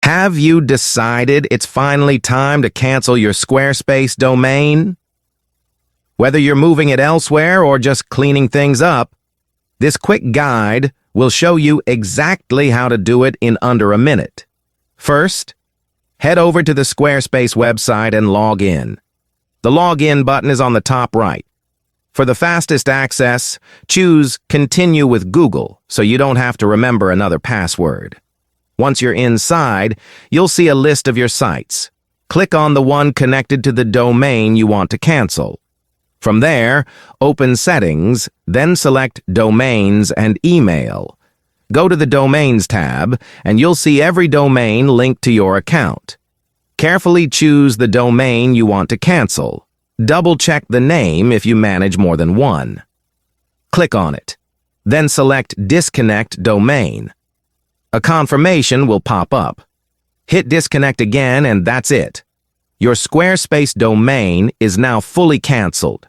Have you decided it's finally time to cancel your Squarespace domain? Whether you're moving it elsewhere or just cleaning things up, this quick guide will show you exactly how to do it in under a minute. First, head over to the Squarespace website and log in. The login button is on the top right. For the fastest access, choose Continue with Google so you don't have to remember another password. Once you're inside, you'll see a list of your sites. Click on the one connected to the domain you want to cancel. From there, open Settings, then select Domains and Email. Go to the Domains tab, and you'll see every domain linked to your account. Carefully choose the domain you want to cancel. Double-check the name if you manage more than one. Click on it. Then select Disconnect Domain. A confirmation will pop up. Hit Disconnect again, and that's it. Your Squarespace domain is now fully canceled.